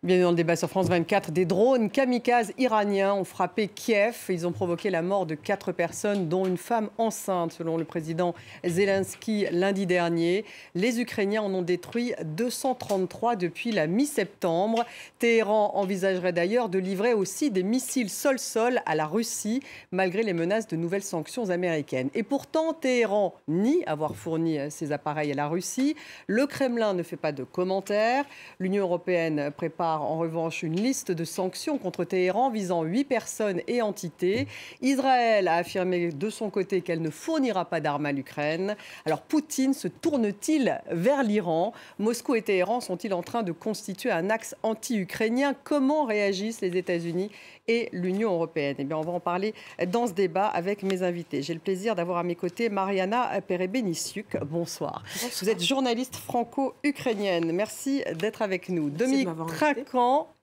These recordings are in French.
Bienvenue dans le débat sur France 24. Des drones kamikazes iraniens ont frappé Kiev. Ils ont provoqué la mort de 4 personnes, dont une femme enceinte, selon le président Zelensky lundi dernier. Les Ukrainiens en ont détruit 233 depuis la mi-septembre. Téhéran envisagerait d'ailleurs de livrer aussi des missiles sol-sol à la Russie, malgré les menaces de nouvelles sanctions américaines. Et pourtant, Téhéran nie avoir fourni ces appareils à la Russie. Le Kremlin ne fait pas de commentaires. L'Union européenne prépare en revanche une liste de sanctions contre Téhéran visant 8 personnes et entités. Israël a affirmé de son côté qu'elle ne fournira pas d'armes à l'Ukraine. Alors Poutine se tourne-t-il vers l'Iran? Moscou et Téhéran sont-ils en train de constituer un axe anti-ukrainien? Comment réagissent les États-Unis et l'Union européenne? Eh bien, on va en parler dans ce débat avec mes invités. J'ai le plaisir d'avoir à mes côtés Mariana Perebenitsiuk. Bonsoir. Bonsoir. Vous êtes journaliste franco-ukrainienne. Merci d'être avec nous. Dominique Trinquant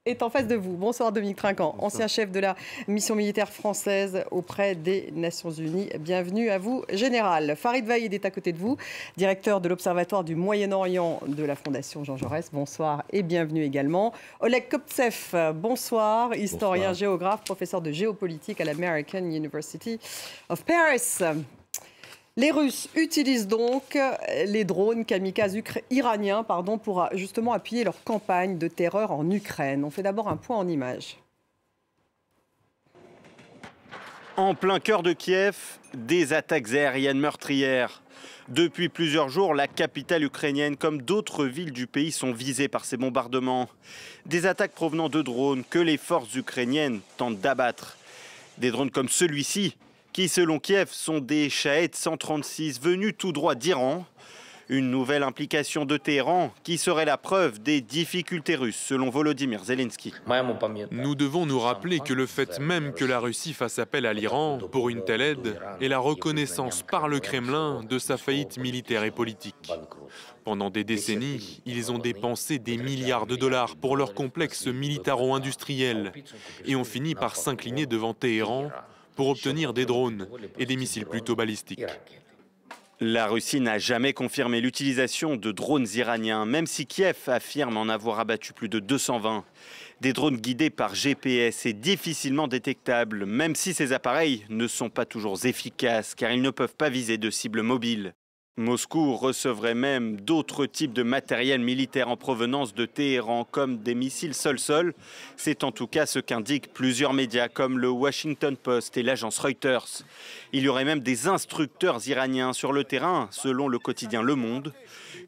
est en face de vous. Bonsoir Dominique Trinquant, ancien chef de la mission militaire française auprès des Nations Unies. Bienvenue à vous, général. Farid Vaïd est à côté de vous, directeur de l'Observatoire du Moyen-Orient de la Fondation Jean Jaurès. Bonsoir et bienvenue également. Oleg Koptsev, bonsoir, historien, géographe, professeur de géopolitique à l'American University of Paris. Les Russes utilisent donc les drones kamikazes iraniens pour justement appuyer leur campagne de terreur en Ukraine. On fait d'abord un point en images. En plein cœur de Kiev, des attaques aériennes meurtrières. Depuis plusieurs jours, la capitale ukrainienne, comme d'autres villes du pays, sont visées par ces bombardements. Des attaques provenant de drones que les forces ukrainiennes tentent d'abattre. Des drones comme celui-ci, qui, selon Kiev, sont des Shahed 136 venus tout droit d'Iran. Une nouvelle implication de Téhéran qui serait la preuve des difficultés russes, selon Volodymyr Zelensky. Nous devons nous rappeler que le fait même que la Russie fasse appel à l'Iran pour une telle aide est la reconnaissance par le Kremlin de sa faillite militaire et politique. Pendant des décennies, ils ont dépensé des milliards de dollars pour leur complexe militaro-industriel et ont fini par s'incliner devant Téhéran pour obtenir des drones et des missiles plutôt balistiques. La Russie n'a jamais confirmé l'utilisation de drones iraniens, même si Kiev affirme en avoir abattu plus de 220. Des drones guidés par GPS et difficilement détectables, même si ces appareils ne sont pas toujours efficaces, car ils ne peuvent pas viser de cibles mobiles. Moscou recevrait même d'autres types de matériel militaire en provenance de Téhéran, comme des missiles sol-sol. C'est en tout cas ce qu'indiquent plusieurs médias, comme le Washington Post et l'agence Reuters. Il y aurait même des instructeurs iraniens sur le terrain, selon le quotidien Le Monde.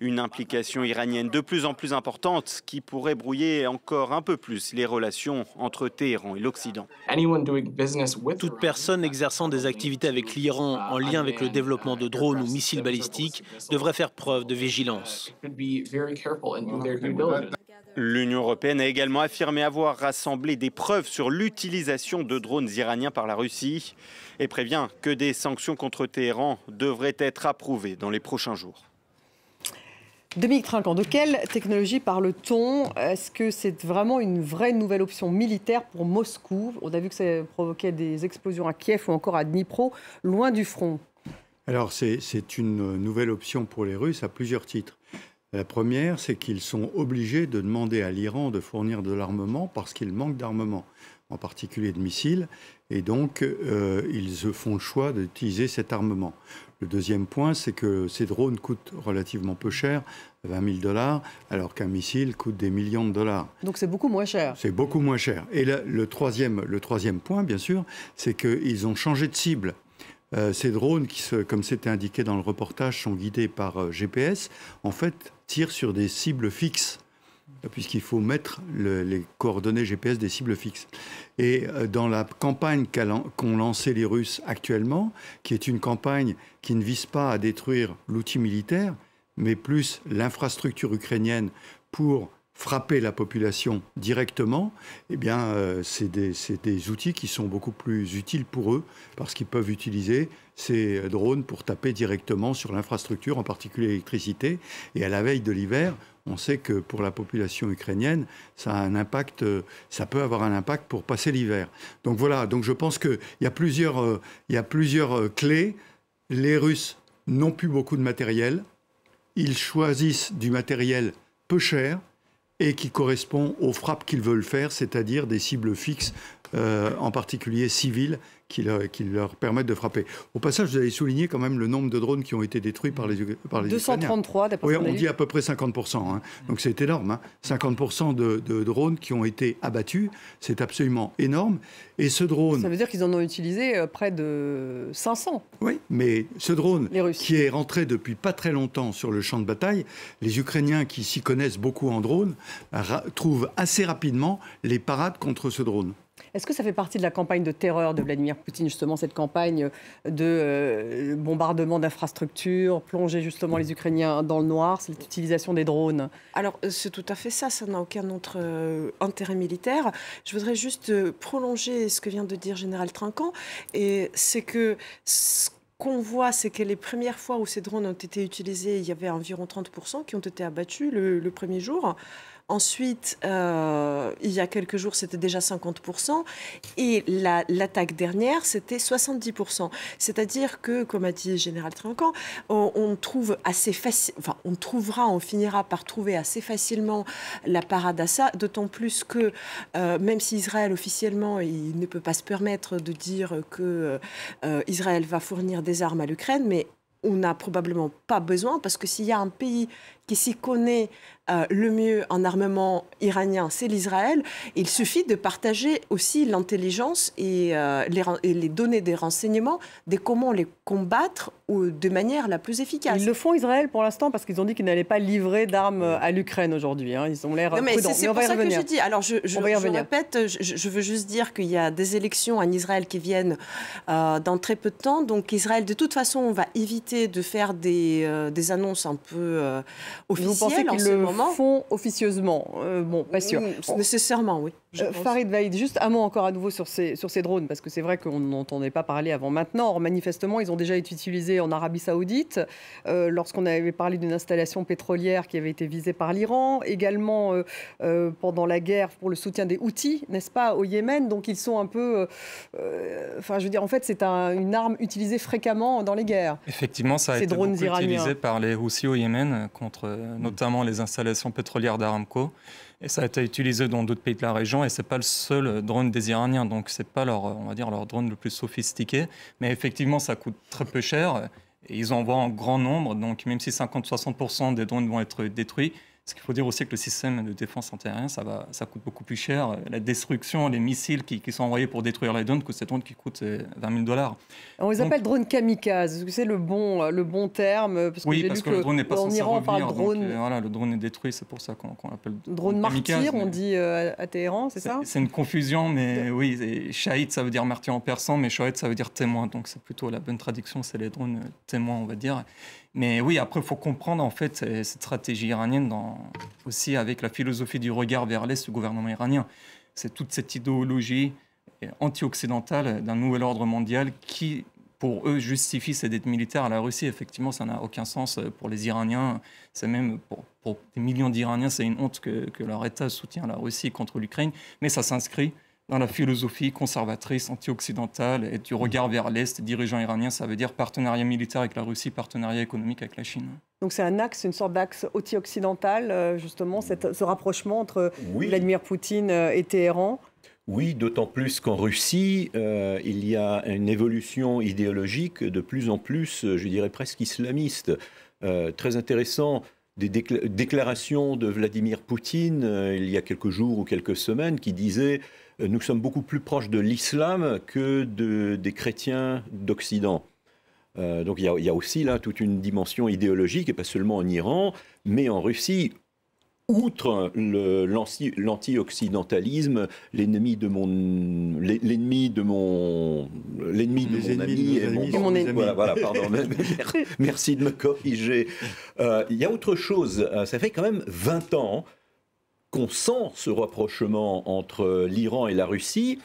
Une implication iranienne de plus en plus importante qui pourrait brouiller encore un peu plus les relations entre Téhéran et l'Occident. Toute personne exerçant des activités avec l'Iran en lien avec le développement de drones ou missiles balistiques devrait faire preuve de vigilance. L'Union européenne a également affirmé avoir rassemblé des preuves sur l'utilisation de drones iraniens par la Russie et prévient que des sanctions contre Téhéran devraient être approuvées dans les prochains jours. Dominique Trinquant, de quelle technologie parle-t-on? Est-ce que c'est vraiment une vraie nouvelle option militaire pour Moscou? On a vu que ça provoquait des explosions à Kiev ou encore à Dnipro, loin du front. Alors c'est une nouvelle option pour les Russes à plusieurs titres. La première, c'est qu'ils sont obligés de demander à l'Iran de fournir de l'armement parce qu'il manque d'armement, en particulier de missiles, et donc ils font le choix d'utiliser cet armement. Le deuxième point, c'est que ces drones coûtent relativement peu cher, 20 000 $, alors qu'un missile coûte des millions de dollars. Donc c'est beaucoup moins cher. C'est beaucoup moins cher. Et le troisième point, bien sûr, c'est qu'ils ont changé de cible. Ces drones, comme c'était indiqué dans le reportage, sont guidés par GPS, en fait, tirent sur des cibles fixes, puisqu'il faut mettre les coordonnées GPS des cibles fixes. Et dans la campagne qu'ont lancée les Russes actuellement, qui est une campagne qui ne vise pas à détruire l'outil militaire, mais plus l'infrastructure ukrainienne pour frapper la population directement, eh bien, c'est des outils qui sont beaucoup plus utiles pour eux, parce qu'ils peuvent utiliser ces drones pour taper directement sur l'infrastructure, en particulier l'électricité. Et à la veille de l'hiver, on sait que pour la population ukrainienne, ça a un impact, ça peut avoir un impact pour passer l'hiver. Donc voilà, donc je pense qu'il y a plusieurs clés. Les Russes n'ont plus beaucoup de matériel. Ils choisissent du matériel peu cher et qui correspond aux frappes qu'ils veulent faire, c'est-à-dire des cibles fixes, en particulier civiles, qui leur permettent de frapper. Au passage, vous avez souligné quand même le nombre de drones qui ont été détruits par les 233, d'après oui, ce qu'on a on dit. dit à peu près 50%. Hein. Donc c'est énorme. Hein. 50% de drones qui ont été abattus, c'est absolument énorme. Et ce drone... Ça veut dire qu'ils en ont utilisé près de 500. Oui, mais ce drone qui est rentré depuis pas très longtemps sur le champ de bataille, les Ukrainiens qui s'y connaissent beaucoup en drone trouvent assez rapidement les parades contre ce drone. Est-ce que ça fait partie de la campagne de terreur de Vladimir Poutine, justement, cette campagne de bombardement d'infrastructures, plonger justement les Ukrainiens dans le noir, cette utilisation des drones? Alors, c'est tout à fait ça, ça n'a aucun autre intérêt militaire. Je voudrais juste prolonger ce que vient de dire Général Trinquant, et c'est que ce qu'on voit, c'est que les premières fois où ces drones ont été utilisés, il y avait environ 30% qui ont été abattus le premier jour. Ensuite, il y a quelques jours, c'était déjà 50%. Et l'attaque dernière, c'était 70%. C'est-à-dire que, comme a dit Général Trinquant, on trouve assez facile, enfin, on finira par trouver assez facilement la parade à ça, d'autant plus que, même si Israël, officiellement, il ne peut pas se permettre de dire que Israël va fournir des armes à l'Ukraine, mais on n'a probablement pas besoin, parce que s'il y a un pays qui s'y connaît le mieux en armement iranien, c'est l'Israël. Il suffit de partager aussi l'intelligence et les données des renseignements de comment les combattre de manière la plus efficace. Ils le font, Israël, pour l'instant, parce qu'ils ont dit qu'ils n'allaient pas livrer d'armes à l'Ukraine aujourd'hui. Hein. Ils ont l'air prudents. C'est pour ça que je dis. Alors, je répète, je veux juste dire qu'il y a des élections en Israël qui viennent dans très peu de temps. Donc, Israël, de toute façon, va éviter de faire des annonces un peu officielles. Vous pensez qu'ils le font officieusement? Bon, pas sûr. Nécessairement, oui. Farid Vaïd, juste un mot encore à nouveau sur ces drones, parce que c'est vrai qu'on n'entendait pas parler avant maintenant. Or, manifestement, ils ont déjà été utilisés en Arabie Saoudite, lorsqu'on avait parlé d'une installation pétrolière qui avait été visée par l'Iran, également pendant la guerre pour le soutien des Houthis, n'est-ce pas, au Yémen. Donc, ils sont un peu... Enfin, je veux dire, en fait, c'est une arme utilisée fréquemment dans les guerres. Effectivement, ça a été beaucoup utilisé par les Houthis au Yémen, contre notamment les installations pétrolières d'Aramco. Et ça a été utilisé dans d'autres pays de la région, et ce n'est pas le seul drone des Iraniens, donc ce n'est pas on va dire, leur drone le plus sophistiqué. Mais effectivement, ça coûte très peu cher, et ils envoient en grand nombre, donc même si 50-60% des drones vont être détruits, ce qu'il faut dire aussi que le système de défense antiaérien, ça coûte beaucoup plus cher. La destruction, les missiles qui sont envoyés pour détruire les drones, c'est des drones qui coûtent $20 000. On les appelle drones kamikazes. Est-ce que c'est le bon terme? Parce que oui, parce que le drone n'est pas censé Iran, revenir. on parle drone... Donc, voilà, le drone est détruit, c'est pour ça qu'on l'appelle drone martyr, on dit à Téhéran, c'est ça? C'est une confusion, mais oui, shahid, ça veut dire martyr en persan, mais shahid, ça veut dire témoin. Donc c'est plutôt la bonne traduction, c'est les drones témoins, on va dire. Mais oui, après, il faut comprendre en fait cette stratégie iranienne aussi avec la philosophie du regard vers l'Est du gouvernement iranien. C'est toute cette idéologie anti-occidentale d'un nouvel ordre mondial qui, pour eux, justifie cette aide militaire à la Russie. Effectivement, ça n'a aucun sens pour les Iraniens. C'est même pour des millions d'Iraniens, c'est une honte que leur État soutient la Russie contre l'Ukraine. Mais ça s'inscrit dans la philosophie conservatrice, anti-occidentale et du regard vers l'Est. Dirigeant iranien, ça veut dire partenariat militaire avec la Russie, partenariat économique avec la Chine. Donc c'est un axe, une sorte d'axe anti-occidental, justement, ce rapprochement entre Vladimir Poutine et Téhéran. Oui, d'autant plus qu'en Russie, il y a une évolution idéologique de plus en plus, je dirais presque islamiste. Très intéressant, des déclarations de Vladimir Poutine, il y a quelques jours ou quelques semaines, qui disaient « Nous sommes beaucoup plus proches de l'islam que des chrétiens d'Occident ». Donc il y a aussi là toute une dimension idéologique, et pas seulement en Iran, mais en Russie. Outre l'anti-occidentalisme, l'ennemi de mon ami. Voilà, pardon. Merci de me corriger. Il y a autre chose. Ça fait quand même 20 ans qu'on sent ce rapprochement entre l'Iran et la Russie.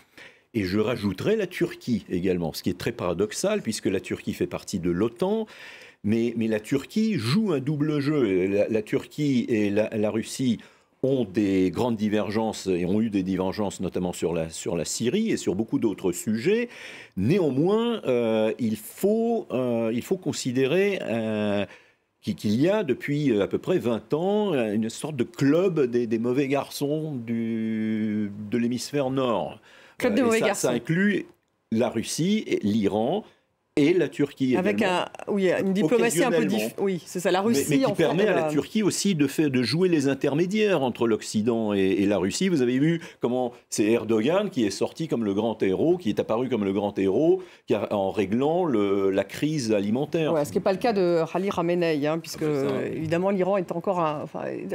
Et je rajouterai la Turquie également, ce qui est très paradoxal, puisque la Turquie fait partie de l'OTAN. Mais la Turquie joue un double jeu. La Turquie et la Russie ont des grandes divergences et ont eu des divergences notamment sur la Syrie et sur beaucoup d'autres sujets. Néanmoins, il faut considérer qu'il y a depuis à peu près 20 ans une sorte de club des mauvais garçons de l'hémisphère nord. Club des mauvais garçons. Ça inclut la Russie, l'Iran et la Turquie. Avec une diplomatie un peu différente. Oui, c'est ça, la Russie. Mais qui permet à la Turquie aussi de jouer les intermédiaires entre l'Occident et la Russie. Vous avez vu comment c'est Erdogan qui est sorti comme le grand héros, qui est apparu comme le grand héros, en réglant la crise alimentaire. Ouais, ce qui n'est pas le cas de Ali Khamenei, puisque évidemment l'Iran est encore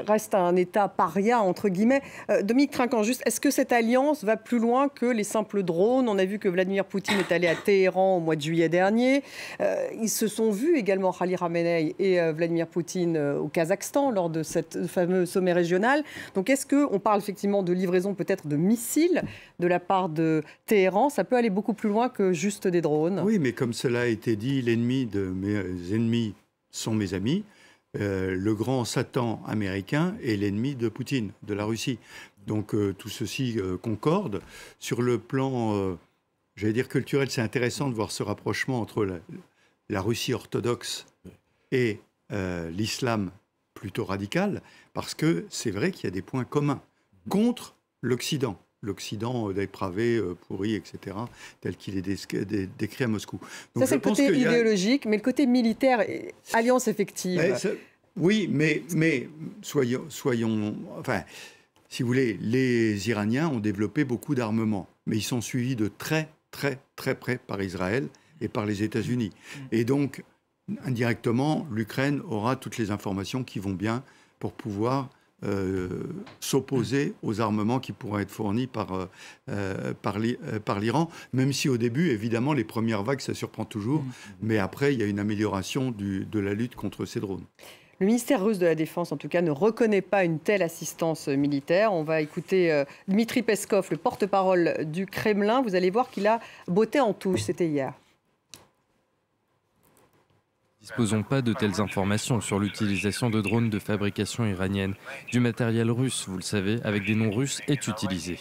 reste un État paria, entre guillemets. Dominique Trinquant, juste, est-ce que cette alliance va plus loin que les simples drones? On a vu que Vladimir Poutine est allé à Téhéran au mois de juillet dernier. Ils se sont vus également, Ali Khamenei et Vladimir Poutine, au Kazakhstan lors de cette fameux sommet régional. Donc est-ce qu'on parle effectivement de livraison peut-être de missiles de la part de Téhéran? Ça peut aller beaucoup plus loin que juste des drones. Oui, mais comme cela a été dit, l'ennemi de mes ennemis sont mes amis. Le grand Satan américain est l'ennemi de Poutine, de la Russie. Donc tout ceci concorde. Sur le plan... j'allais dire culturel, c'est intéressant de voir ce rapprochement entre la Russie orthodoxe et l'islam plutôt radical, parce que c'est vrai qu'il y a des points communs contre l'Occident. L'Occident dépravé, pourri, etc., tel qu'il est décrit à Moscou. Donc, ça, c'est le côté idéologique, mais le côté militaire, alliance effective. Oui, mais soyons... Enfin, si vous voulez, les Iraniens ont développé beaucoup d'armements, mais ils sont suivis de très près par Israël et par les États-Unis. Et donc, indirectement, l'Ukraine aura toutes les informations qui vont bien pour pouvoir s'opposer aux armements qui pourront être fournis par l'Iran, même si au début, évidemment, les premières vagues, ça surprend toujours, mais après, il y a une amélioration de la lutte contre ces drones. Le ministère russe de la Défense, en tout cas, ne reconnaît pas une telle assistance militaire. On va écouter Dmitri Peskov, le porte-parole du Kremlin. Vous allez voir qu'il a botté en touche, c'était hier. Nous ne disposons pas de telles informations sur l'utilisation de drones de fabrication iranienne. Du matériel russe, vous le savez, avec des noms russes, est utilisé.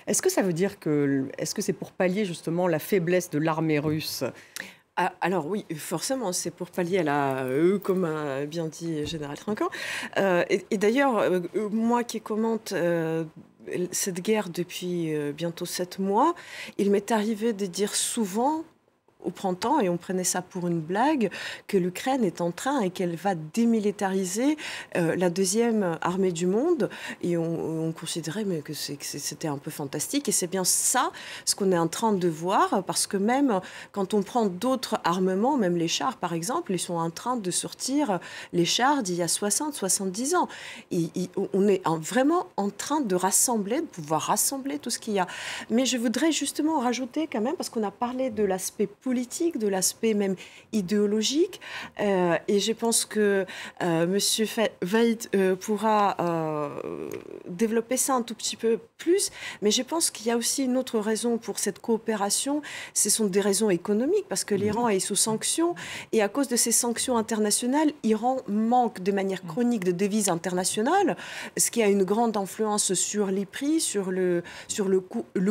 Est-ce que ça veut dire que... Est-ce que c'est pour pallier justement la faiblesse de l'armée russe ? Alors oui, forcément, c'est pour pallier à la comme a bien dit Général Trinquant. Et d'ailleurs, moi qui commente cette guerre depuis bientôt 7 mois, il m'est arrivé de dire souvent au printemps, et on prenait ça pour une blague, que l'Ukraine est en train et qu'elle va démilitariser la deuxième armée du monde. Et on considérait que c'était un peu fantastique. Et c'est bien ça, ce qu'on est en train de voir, parce que même quand on prend d'autres armements, même les chars par exemple, ils sont en train de sortir les chars d'il y a 60, 70 ans. On est vraiment en train de rassembler, de pouvoir rassembler tout ce qu'il y a. Mais je voudrais justement rajouter quand même, parce qu'on a parlé de l'aspect politique, de l'aspect même idéologique. Et je pense que M. Veit pourra développer ça un tout petit peu plus. Mais je pense qu'il y a aussi une autre raison pour cette coopération. Ce sont des raisons économiques, parce que l'Iran est sous sanctions. Et à cause de ces sanctions internationales, l'Iran manque de manière chronique de devises internationales, ce qui a une grande influence sur les prix, sur le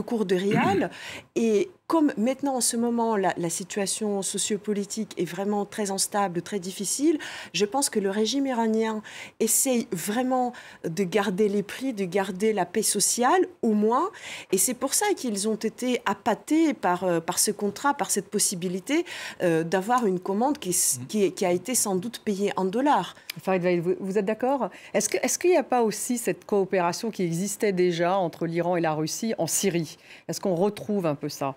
cours de rial. Et comme maintenant, en ce moment, la situation sociopolitique est vraiment très instable, très difficile, je pense que le régime iranien essaye vraiment de garder les prix, de garder la paix sociale, au moins. Et c'est pour ça qu'ils ont été appâtés par ce contrat, par cette possibilité d'avoir une commande qui a été sans doute payée en dollars. Farid Veit, vous êtes d'accord ? Est-ce qu'il n'y a pas aussi cette coopération qui existait déjà entre l'Iran et la Russie en Syrie ? Est-ce qu'on retrouve un peu ça ?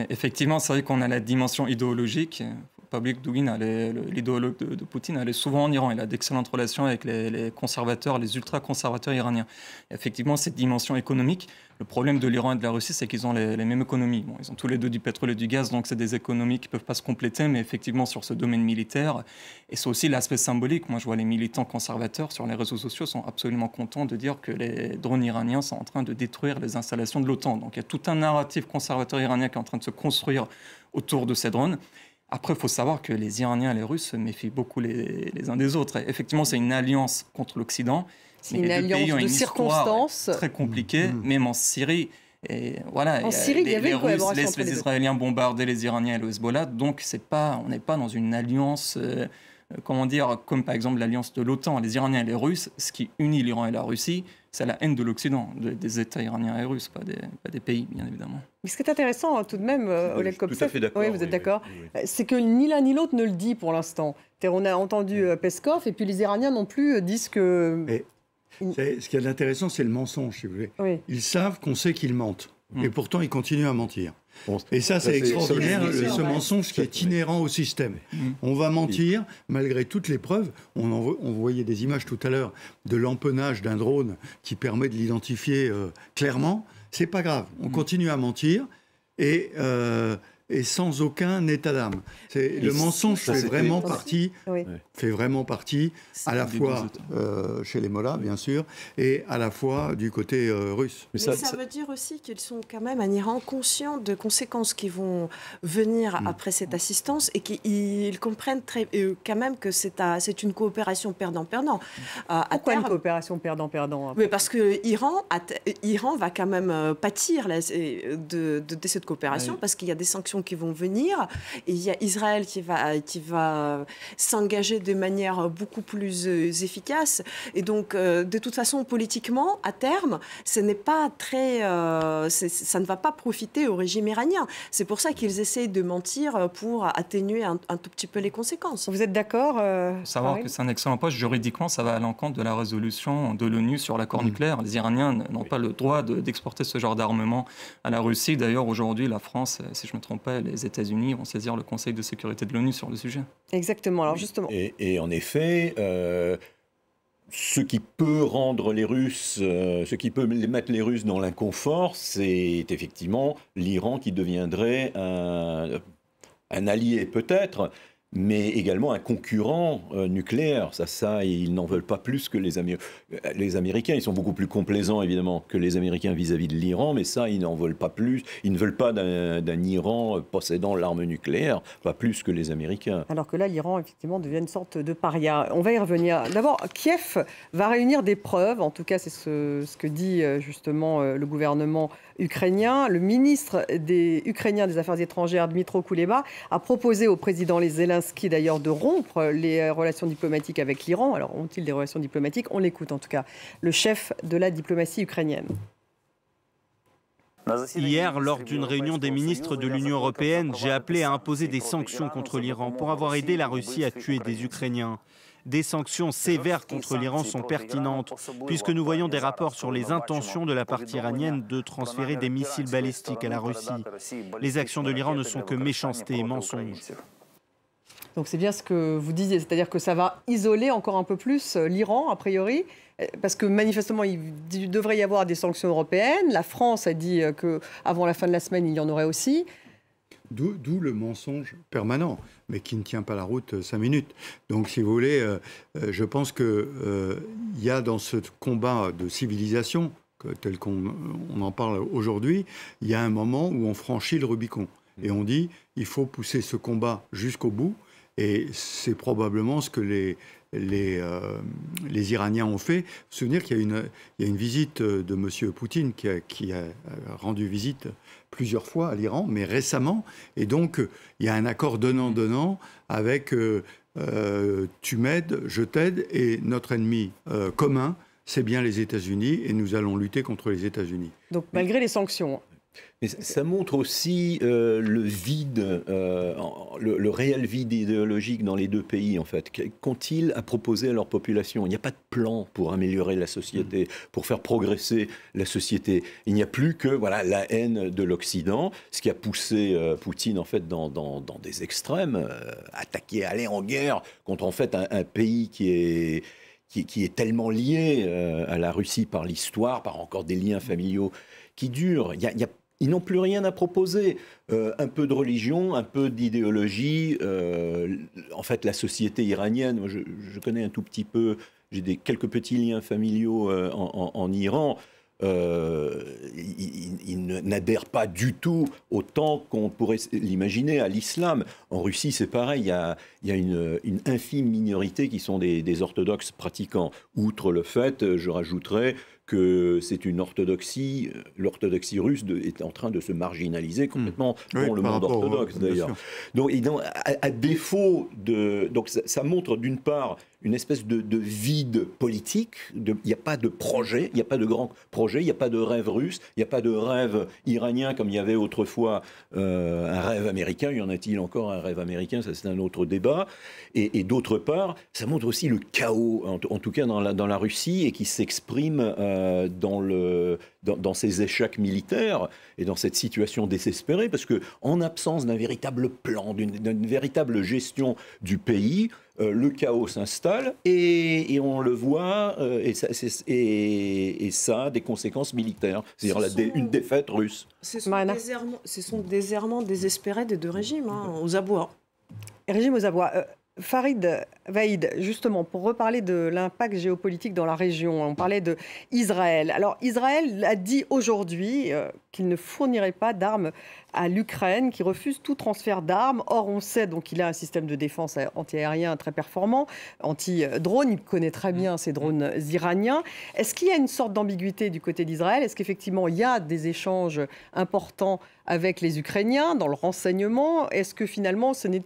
Effectivement, c'est vrai qu'on a la dimension idéologique. Il ne faut pas oublier que Douguin, l'idéologue de Poutine, allait souvent en Iran. Il a d'excellentes relations avec les conservateurs, les ultra-conservateurs iraniens. Et effectivement, cette dimension économique, le problème de l'Iran et de la Russie, c'est qu'ils ont les mêmes économies. Bon, ils ont tous les deux du pétrole et du gaz, donc c'est des économies qui ne peuvent pas se compléter, mais effectivement, sur ce domaine militaire, et c'est aussi l'aspect symbolique. Moi, je vois les militants conservateurs sur les réseaux sociaux sont absolument contents de dire que les drones iraniens sont en train de détruire les installations de l'OTAN. Donc il y a tout un narratif conservateur iranien qui est en train de se construire autour de ces drones. Après, il faut savoir que les Iraniens et les Russes se méfient beaucoup les uns des autres. Et effectivement, c'est une alliance contre l'Occident. C'est une alliance de circonstances. Très compliquée, même en Syrie. Et voilà, en Syrie, il y avait les une Russes collaboration laissent entre les les deux. Israéliens bombarder les Iraniens et le Hezbollah. Donc, on n'est pas dans une alliance comment dire, comme par exemple l'alliance de l'OTAN, les Iraniens et les Russes, ce qui unit l'Iran et la Russie, c'est la haine de l'Occident, des États iraniens et russes, pas des pays, bien évidemment. Mais ce qui est intéressant, tout de même, Oleg Kopsev, tout à fait d'accord. oui, vous êtes d'accord, c'est que ni l'un ni l'autre ne le dit pour l'instant. On a entendu Peskov, et puis les Iraniens non plus disent que... Mais ce qui est intéressant, c'est le mensonge, si vous voulez. Oui. Ils savent qu'on sait qu'ils mentent, et pourtant ils continuent à mentir. Et ça, c'est extraordinaire, ce mensonge qui est inhérent au système. On va mentir, malgré toutes les preuves. On voyait des images tout à l'heure de l'empennage d'un drone qui permet de l'identifier clairement. C'est pas grave, on continue à mentir et sans aucun état d'âme. Le mensonge fait vraiment partie à la fois chez les mollahs, bien sûr, et à la fois du côté russe. Mais ça veut dire aussi qu'ils sont quand même en Iran conscients de conséquences qui vont venir après cette assistance et qu'ils comprennent quand même que c'est une coopération perdant-perdant. Pourquoi une coopération perdant-perdant? Oui, parce que Iran va quand même pâtir de cette coopération parce qu'il y a des sanctions qui vont venir et il y a Israël qui va s'engager de manière beaucoup plus efficace et donc de toute façon politiquement à terme ça ne va pas profiter au régime iranien. C'est pour ça qu'ils essayent de mentir pour atténuer un tout petit peu les conséquences. Vous êtes d'accord? Il faut savoir que c'est un excellent poste. Juridiquement, ça va à l'encontre de la résolution de l'ONU sur l'accord nucléaire. Les Iraniens n'ont pas le droit d'exporter ce genre d'armement à la Russie. D'ailleurs, aujourd'hui, la France, si je ne me trompe pas, les États-Unis vont saisir le Conseil de sécurité de l'ONU sur le sujet. Exactement. Alors justement. Et en effet, ce qui peut rendre les Russes, ce qui peut mettre les Russes dans l'inconfort, c'est effectivement l'Iran qui deviendrait un allié peut-être, mais également un concurrent nucléaire. Ça, ils n'en veulent pas plus que les Américains. Ils sont beaucoup plus complaisants, évidemment, que les Américains vis-à-vis de l'Iran, mais ça, ils n'en veulent pas plus. Ils ne veulent pas d'un Iran possédant l'arme nucléaire, pas plus que les Américains. Alors que là, l'Iran, effectivement, devient une sorte de paria. On va y revenir. D'abord, Kiev va réunir des preuves. En tout cas, c'est ce que dit justement le gouvernement ukrainien. Le ministre ukrainien des Affaires étrangères, Dmytro Kuleba, a proposé au président Zelensky d'ailleurs de rompre les relations diplomatiques avec l'Iran. Alors, ont-ils des relations diplomatiques? On l'écoute en tout cas, le chef de la diplomatie ukrainienne. Hier, lors d'une réunion des ministres de l'Union européenne, j'ai appelé à imposer des sanctions contre l'Iran pour avoir aidé la Russie à tuer des Ukrainiens. Des sanctions sévères contre l'Iran sont pertinentes, puisque nous voyons des rapports sur les intentions de la partie iranienne de transférer des missiles balistiques à la Russie. Les actions de l'Iran ne sont que méchanceté et mensonges. Donc c'est bien ce que vous disiez, c'est-à-dire que ça va isoler encore un peu plus l'Iran, a priori, parce que manifestement, il devrait y avoir des sanctions européennes. La France a dit qu'avant la fin de la semaine, il y en aurait aussi. D'où le mensonge permanent, mais qui ne tient pas la route 5 minutes. Donc, si vous voulez, je pense qu'il y a dans ce combat de civilisation, tel qu'on en parle aujourd'hui, il y a un moment où on franchit le Rubicon. Et on dit, il faut pousser ce combat jusqu'au bout. Et c'est probablement ce que les Iraniens ont fait. Vous vous souvenez qu'il y a une visite de M. Poutine qui a rendu visite plusieurs fois à l'Iran, mais récemment. Et donc, il y a un accord donnant-donnant avec tu m'aides, je t'aide, et notre ennemi commun, c'est bien les États-Unis, et nous allons lutter contre les États-Unis. Donc, malgré les sanctions. Mais ça montre aussi le vide, le réel vide idéologique dans les deux pays, en fait. Qu'ont-ils à proposer à leur population? Il n'y a pas de plan pour améliorer la société, pour faire progresser la société. Il n'y a plus que la haine de l'Occident, ce qui a poussé Poutine, en fait, dans des extrêmes, aller en guerre contre, en fait, un pays qui est tellement lié à la Russie par l'histoire, par encore des liens familiaux qui durent. Ils n'ont plus rien à proposer. Un peu de religion, un peu d'idéologie. En fait, la société iranienne, moi, je connais un tout petit peu, j'ai quelques petits liens familiaux en Iran. Ils n'adhèrent pas du tout autant qu'on pourrait l'imaginer à l'islam. En Russie, c'est pareil, il y a une infime minorité qui sont des orthodoxes pratiquants. Outre le fait, je rajouterais, que c'est une orthodoxie, l'orthodoxie russe est en train de se marginaliser complètement dans le monde orthodoxe d'ailleurs. Donc, à défaut de... Donc ça montre d'une part une espèce de vide politique, il n'y a pas de projet, il n'y a pas de grand projet, il n'y a pas de rêve russe, il n'y a pas de rêve iranien comme il y avait autrefois un rêve américain. Y en a-t-il encore un rêve américain? Ça, c'est un autre débat. Et d'autre part, ça montre aussi le chaos, en tout cas dans la Russie, et qui s'exprime dans ces échecs militaires et dans cette situation désespérée, parce qu'en absence d'un véritable plan, d'une véritable gestion du pays, le chaos s'installe et on le voit, et ça a des conséquences militaires, c'est-à-dire une défaite russe. Ce sont des errements désespérés des deux régimes, aux abois. Régime aux abois. Farid Vaïd, justement, pour reparler de l'impact géopolitique dans la région, on parlait d'Israël. Alors, Israël a dit aujourd'hui qu'il ne fournirait pas d'armes à l'Ukraine, qui refuse tout transfert d'armes. Or, on sait donc qu'il a un système de défense anti-aérien très performant, anti-drone. Il connaît très bien ces drones iraniens. Est-ce qu'il y a une sorte d'ambiguïté du côté d'Israël? Est-ce qu'effectivement, il y a des échanges importants avec les Ukrainiens dans le renseignement? Est-ce que finalement, ce n'est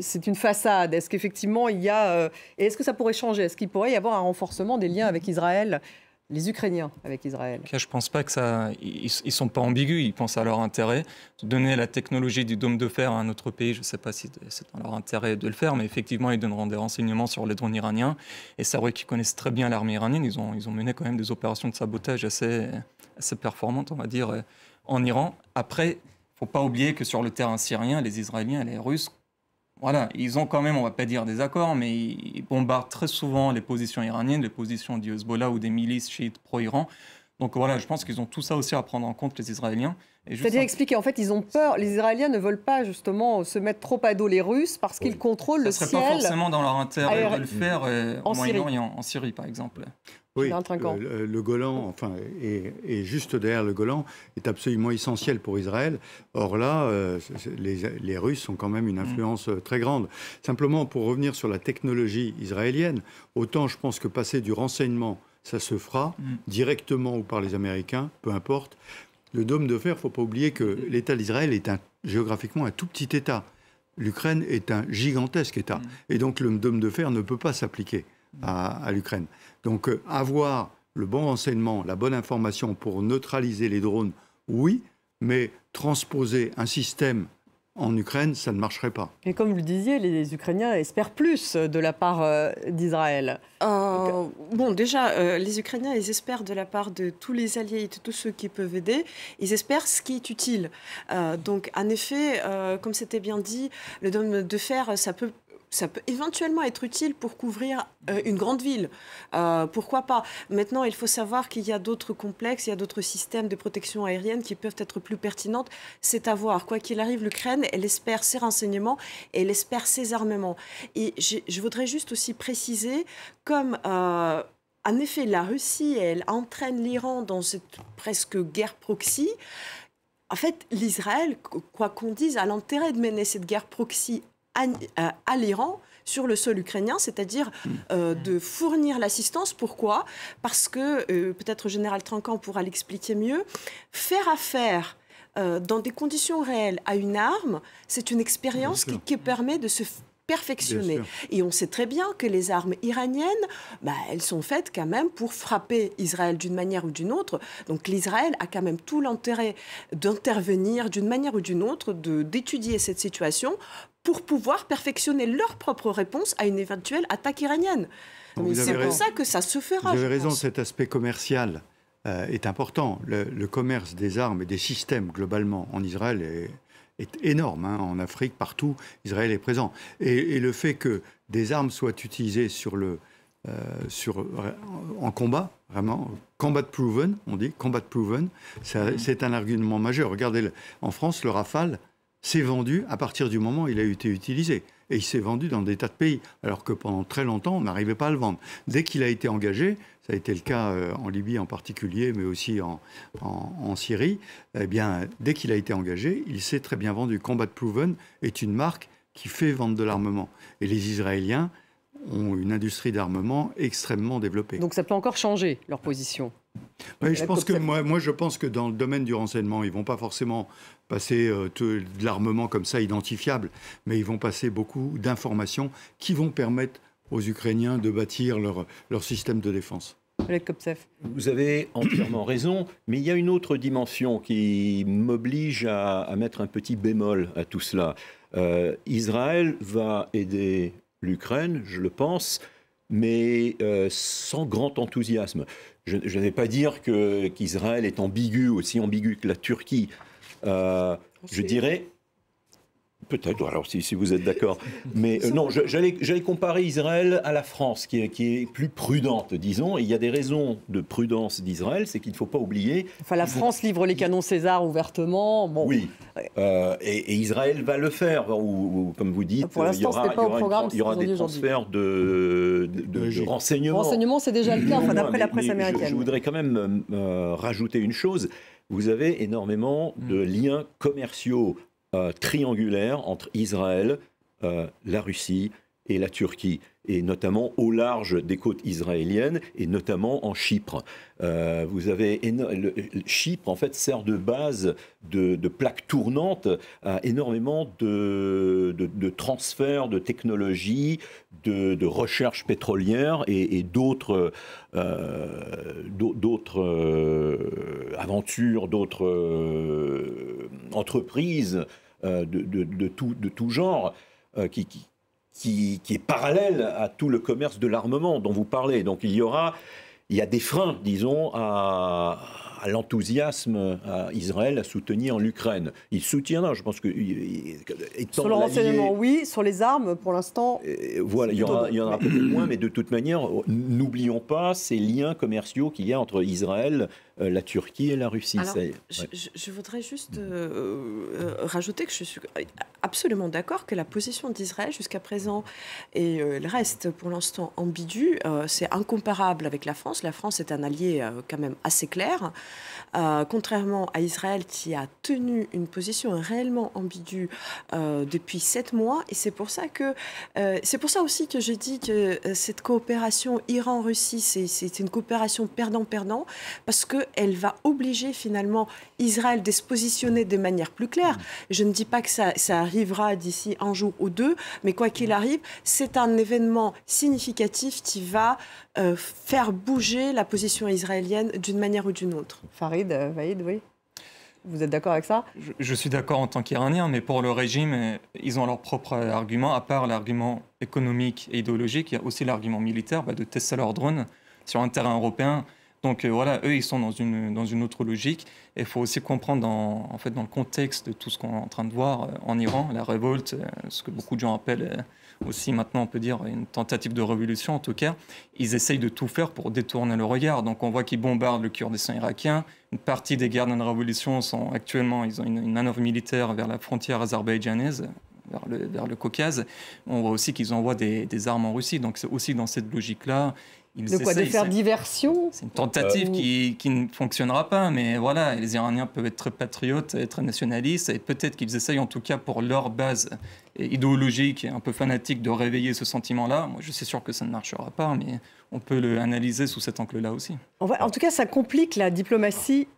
c'est une façade? Est-ce qu'effectivement, il y a... et est-ce que ça pourrait changer? Est-ce qu'il pourrait y avoir un renforcement des liens avec Israël, les Ukrainiens avec Israël? Je ne pense pas que ça... Ils ne sont pas ambigus, ils pensent à leur intérêt. Donner la technologie du dôme de fer à un autre pays, je ne sais pas si c'est dans leur intérêt de le faire, mais effectivement, ils donneront des renseignements sur les drones iraniens. Et c'est vrai qu'ils connaissent très bien l'armée iranienne. Ils ont mené quand même des opérations de sabotage assez performantes, on va dire, en Iran. Après, il ne faut pas oublier que sur le terrain syrien, les Israéliens et les Russes, voilà, ils ont quand même, on ne va pas dire des accords, mais ils bombardent très souvent les positions iraniennes, les positions du Hezbollah ou des milices chiites pro-Iran. Donc voilà, je pense qu'ils ont tout ça aussi à prendre en compte, les Israéliens. C'est-à-dire expliquer, en fait, ils ont peur, les Israéliens ne veulent pas justement se mettre trop à dos les Russes parce qu'ils contrôlent le ciel. Ça ne serait pas forcément dans leur intérêt de le faire au Moyen-Orient, en Syrie par exemple. Oui, le Golan, et juste derrière le Golan, est absolument essentiel pour Israël. Or là, les Russes ont quand même une influence très grande. Simplement, pour revenir sur la technologie israélienne, autant je pense que passer du renseignement, ça se fera directement ou par les Américains, peu importe. Le dôme de fer, il ne faut pas oublier que l'État d'Israël est géographiquement un tout petit État. L'Ukraine est un gigantesque État. Et donc le dôme de fer ne peut pas s'appliquer à l'Ukraine. Donc avoir le bon renseignement, la bonne information pour neutraliser les drones, oui, mais transposer un système en Ukraine, ça ne marcherait pas. Et comme vous le disiez, les Ukrainiens espèrent plus de la part d'Israël. Bon, déjà, les Ukrainiens, ils espèrent de la part de tous les alliés et de tous ceux qui peuvent aider, ils espèrent ce qui est utile. Donc, en effet, comme c'était bien dit, le dôme de fer, ça peut éventuellement être utile pour couvrir une grande ville. Pourquoi pas? Maintenant, il faut savoir qu'il y a d'autres complexes, il y a d'autres systèmes de protection aérienne qui peuvent être plus pertinentes. C'est à voir. Quoi qu'il arrive, l'Ukraine, elle espère ses renseignements et elle espère ses armements. Et je voudrais juste aussi préciser, comme... en effet, la Russie, elle entraîne l'Iran dans cette presque guerre proxy. En fait, l'Israël, quoi qu'on dise, a l'intérêt de mener cette guerre proxy à l'Iran sur le sol ukrainien, c'est-à-dire de fournir l'assistance. Pourquoi? Parce que, peut-être le général Trinquant pourra l'expliquer mieux, faire affaire dans des conditions réelles à une arme, c'est une expérience qui permet de se perfectionner. Et on sait très bien que les armes iraniennes, elles sont faites quand même pour frapper Israël d'une manière ou d'une autre. Donc l'Israël a quand même tout l'intérêt d'intervenir d'une manière ou d'une autre, d'étudier cette situation pour pouvoir perfectionner leur propre réponse à une éventuelle attaque iranienne. C'est pour ça que ça se fera. Vous avez raison, cet aspect commercial est important. Le commerce des armes et des systèmes globalement en Israël est énorme. En Afrique, partout, Israël est présent. Et le fait que des armes soient utilisées en combat, vraiment, combat proven, on dit, combat proven, c'est un argument majeur. Regardez, en France, le Rafale s'est vendu à partir du moment où il a été utilisé. Et il s'est vendu dans des tas de pays, alors que pendant très longtemps, on n'arrivait pas à le vendre. Dès qu'il a été engagé, ça a été le cas en Libye en particulier, mais aussi en Syrie, eh bien, dès qu'il a été engagé, il s'est très bien vendu. Combat Proven est une marque qui fait vendre de l'armement. Et les Israéliens ont une industrie d'armement extrêmement développée. Donc ça peut encore changer leur position. Oui, je pense que dans le domaine du renseignement, ils ne vont pas forcément passer de l'armement comme ça identifiable, mais ils vont passer beaucoup d'informations qui vont permettre aux Ukrainiens de bâtir leur système de défense. Vous avez entièrement raison, mais il y a une autre dimension qui m'oblige à mettre un petit bémol à tout cela. Israël va aider l'Ukraine, je le pense, mais sans grand enthousiasme. Je ne vais pas dire qu'Israël est ambigu, aussi ambigu que la Turquie. Je dirais... Peut-être, alors si vous êtes d'accord. Mais non, j'allais comparer Israël à la France, qui est plus prudente, disons. Et il y a des raisons de prudence d'Israël, c'est qu'il ne faut pas oublier... Enfin, la France livre les canons César ouvertement. Bon. Oui, et Israël va le faire, ou comme vous dites, il y aura des transferts de renseignements. Renseignements, c'est déjà le cas, d'après la presse américaine. Je voudrais quand même rajouter une chose. Vous avez énormément de liens commerciaux triangulaire entre Israël, la Russie et la Turquie, et notamment au large des côtes israéliennes, et notamment en Chypre. Vous avez Chypre, en fait, sert de base de plaque tournante à énormément de transferts de technologies, de recherche pétrolière et d'autres aventures, d'autres entreprises de tout genre qui est parallèle à tout le commerce de l'armement dont vous parlez. Donc il y a des freins, disons, à l'enthousiasme à Israël à soutenir l'Ukraine. Il soutiendra, je pense que... Sur le renseignement, oui. Sur les armes, pour l'instant... Voilà, il y en aura peut-être moins, mais de toute manière, n'oublions pas ces liens commerciaux qu'il y a entre Israël, la Turquie et la Russie. Alors, je voudrais juste rajouter que je suis absolument d'accord que la position d'Israël jusqu'à présent, et elle reste pour l'instant ambiguë, c'est incomparable avec la France. La France est un allié quand même assez clair. Contrairement à Israël qui a tenu une position réellement ambiguë depuis 7 mois. Et c'est pour ça aussi que j'ai dit que cette coopération Iran-Russie, c'est une coopération perdant-perdant, parce qu'elle va obliger finalement Israël de se positionner de manière plus claire. Je ne dis pas que ça arrivera d'ici un jour ou deux, mais quoi qu'il arrive, c'est un événement significatif qui va faire bouger la position israélienne d'une manière ou d'une autre. Farid, Vaïd, oui. Vous êtes d'accord avec ça ? Je suis d'accord en tant qu'Iranien, mais pour le régime, ils ont leur propre argument. À part l'argument économique et idéologique, il y a aussi l'argument militaire de tester leurs drones sur un terrain européen. Donc voilà, eux, ils sont dans une autre logique. Et il faut aussi comprendre dans le contexte de tout ce qu'on est en train de voir en Iran, la révolte, ce que beaucoup de gens appellent aussi maintenant, on peut dire, une tentative de révolution. En tout cas, ils essayent de tout faire pour détourner le regard. Donc on voit qu'ils bombardent le Kurdistan irakien. Une partie des gardiens de la révolution sont actuellement, ils ont une manœuvre militaire vers la frontière azerbaïdjanaise, vers le Caucase. On voit aussi qu'ils envoient des armes en Russie. Donc c'est aussi dans cette logique-là. De faire diversion ? C'est une tentative qui ne fonctionnera pas, mais voilà, les Iraniens peuvent être très patriotes, très nationalistes, et peut-être qu'ils essayent, en tout cas pour leur base idéologique et un peu fanatique, de réveiller ce sentiment-là. Moi, je suis sûr que ça ne marchera pas, mais on peut l'analyser sous cet angle-là aussi. En tout cas, ça complique la diplomatie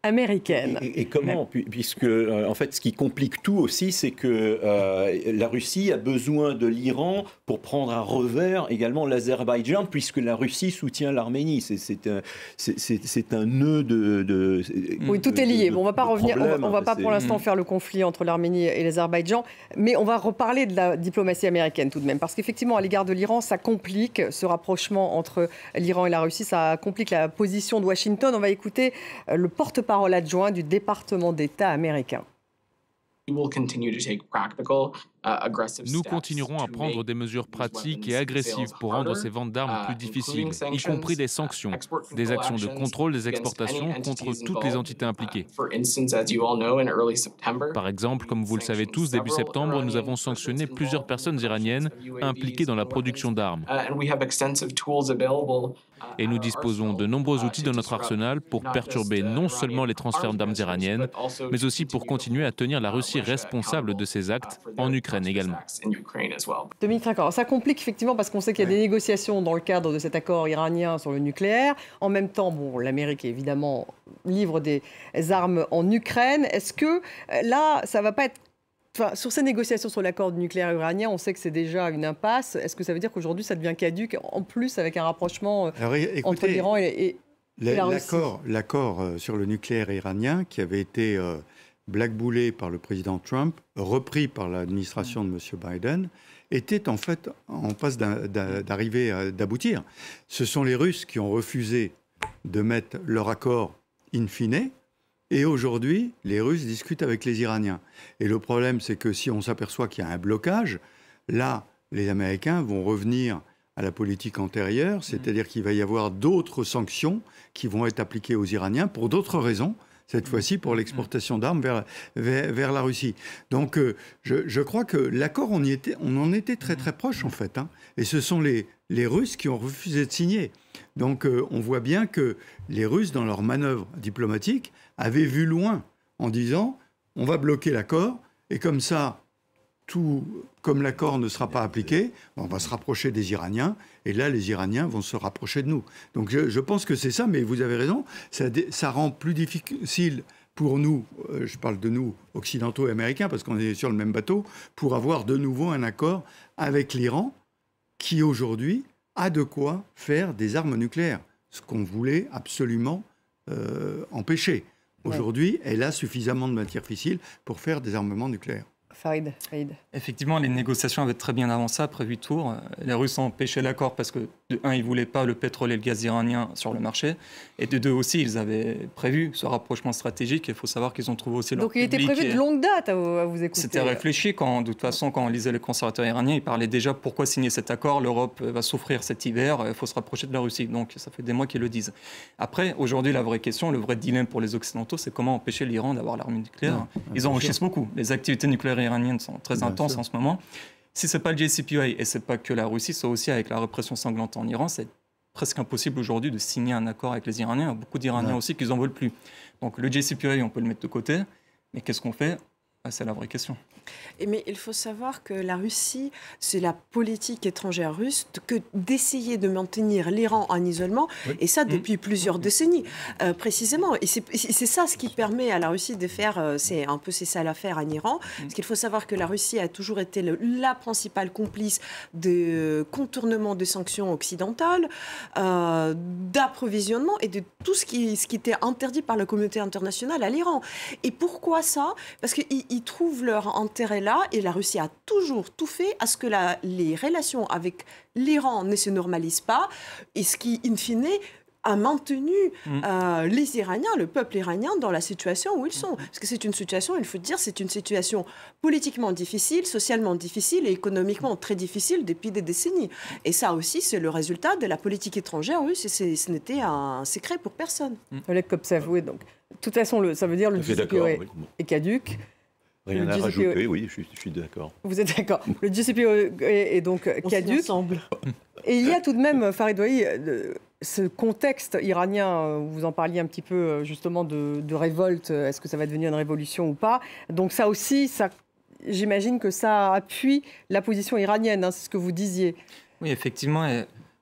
américaine. Et comment ? Puisque, en fait, ce qui complique tout aussi, c'est que la Russie a besoin de l'Iran pour prendre à revers également l'Azerbaïdjan, puisque la Russie soutient l'Arménie. C'est un nœud de oui, tout est lié. Bon, on va pas revenir. On va pas pour l'instant faire le conflit entre l'Arménie et l'Azerbaïdjan, mais on va reparler de la diplomatie américaine tout de même, parce qu'effectivement, à l'égard de l'Iran, ça complique ce rapprochement entre l'Iran et la Russie. Ça complique la position de Washington. On va écouter le porte-parole adjoint du département d'État américain. Nous continuerons à prendre des mesures pratiques et agressives pour rendre ces ventes d'armes plus difficiles, y compris des sanctions, des actions de contrôle des exportations contre toutes les entités impliquées. Par exemple, comme vous le savez tous, début septembre, nous avons sanctionné plusieurs personnes iraniennes impliquées dans la production d'armes. Et nous disposons de nombreux outils dans notre arsenal pour perturber non seulement les transferts d'armes iraniennes, mais aussi pour continuer à tenir la Russie responsable de ces actes en Ukraine Ukraine également. Dominique Trinquant, ça complique effectivement parce qu'on sait qu'il y a des négociations dans le cadre de cet accord iranien sur le nucléaire. En même temps, bon, l'Amérique évidemment livre des armes en Ukraine. Est-ce que là, ça va pas être... Enfin, sur ces négociations sur l'accord nucléaire iranien, on sait que c'est déjà une impasse. Est-ce que ça veut dire qu'aujourd'hui, ça devient caduc, en plus avec un rapprochement entre l'Iran et la Russie? L'accord sur le nucléaire iranien, qui avait été blackboulé par le président Trump, repris par l'administration de M. Biden, était en fait en passe d'aboutir. Ce sont les Russes qui ont refusé de mettre leur accord in fine. Et aujourd'hui, les Russes discutent avec les Iraniens. Et le problème, c'est que si on s'aperçoit qu'il y a un blocage, là, les Américains vont revenir à la politique antérieure, c'est-à-dire qu'il va y avoir d'autres sanctions qui vont être appliquées aux Iraniens pour d'autres raisons, cette fois-ci pour l'exportation d'armes vers la Russie. Donc, je crois que l'accord, on en était très très proche, en fait. Hein. Et ce sont les Russes qui ont refusé de signer. Donc, on voit bien que les Russes, dans leur manœuvre diplomatique, avaient vu loin en disant « on va bloquer l'accord, et comme ça, comme l'accord ne sera pas appliqué, on va se rapprocher des Iraniens, et là, les Iraniens vont se rapprocher de nous. » Donc je pense que c'est ça, mais vous avez raison, ça rend plus difficile pour nous, je parle de nous, occidentaux et américains, parce qu'on est sur le même bateau, pour avoir de nouveau un accord avec l'Iran, qui aujourd'hui a de quoi faire des armes nucléaires, ce qu'on voulait absolument empêcher. Aujourd'hui, elle a suffisamment de matière fissile pour faire des armements nucléaires. Farid. Effectivement, les négociations avaient très bien avancé après 8 tours. Les Russes ont empêché l'accord parce que, de un, ils ne voulaient pas le pétrole et le gaz iranien sur le marché. Et de deux aussi, ils avaient prévu ce rapprochement stratégique. Il faut savoir qu'ils ont trouvé aussi leur public. Donc il était prévu de longue date à vous écouter. C'était réfléchi. De toute façon, quand on lisait les conservateurs iraniens, ils parlaient déjà pourquoi signer cet accord. L'Europe va souffrir cet hiver. Il faut se rapprocher de la Russie. Donc ça fait des mois qu'ils le disent. Après, aujourd'hui, la vraie question, le vrai dilemme pour les Occidentaux, c'est comment empêcher l'Iran d'avoir l'arme nucléaire. Ils enrichissent beaucoup. Les activités nucléaires iraniennes sont très intenses en ce moment. Si ce n'est pas le JCPOA, et ce n'est pas que la Russie, c'est aussi avec la répression sanglante en Iran, c'est presque impossible aujourd'hui de signer un accord avec les Iraniens. Il y a beaucoup d'Iraniens aussi qui n'en veulent plus. Donc le JCPOA, on peut le mettre de côté, mais qu'est-ce qu'on fait? C'est la vraie question. Mais il faut savoir que la Russie, c'est la politique étrangère russe que d'essayer de maintenir l'Iran en isolement, et ça depuis plusieurs décennies, précisément. Et c'est ça ce qui permet à la Russie de faire, c'est un peu c'est ça l'affaire en Iran, parce qu'il faut savoir que la Russie a toujours été la principale complice de contournement des sanctions occidentales, d'approvisionnement et de tout ce qui était interdit par la communauté internationale à l'Iran. Et pourquoi ça? Parce qu'ils trouvent leur intérêt là, et la Russie a toujours tout fait à ce que les relations avec l'Iran ne se normalisent pas, et ce qui, in fine, a maintenu les Iraniens, le peuple iranien, dans la situation où ils sont. Parce que c'est une situation, il faut dire, c'est une situation politiquement difficile, socialement difficile et économiquement très difficile depuis des décennies. Et ça aussi, c'est le résultat de la politique étrangère russe, et ce n'était un secret pour personne. Oleg Kopsev, oui, donc, de toute façon, ça veut dire le JCPOA est caduc. Rien à rajouter, oui, je suis d'accord. Vous êtes d'accord. Le JCPOA est donc caduc. Et il y a tout de même, Farid Ouahi, ce contexte iranien, vous en parliez un petit peu justement de révolte, est-ce que ça va devenir une révolution ou pas? Donc ça aussi, j'imagine que ça appuie la position iranienne, hein, c'est ce que vous disiez. Oui, effectivement.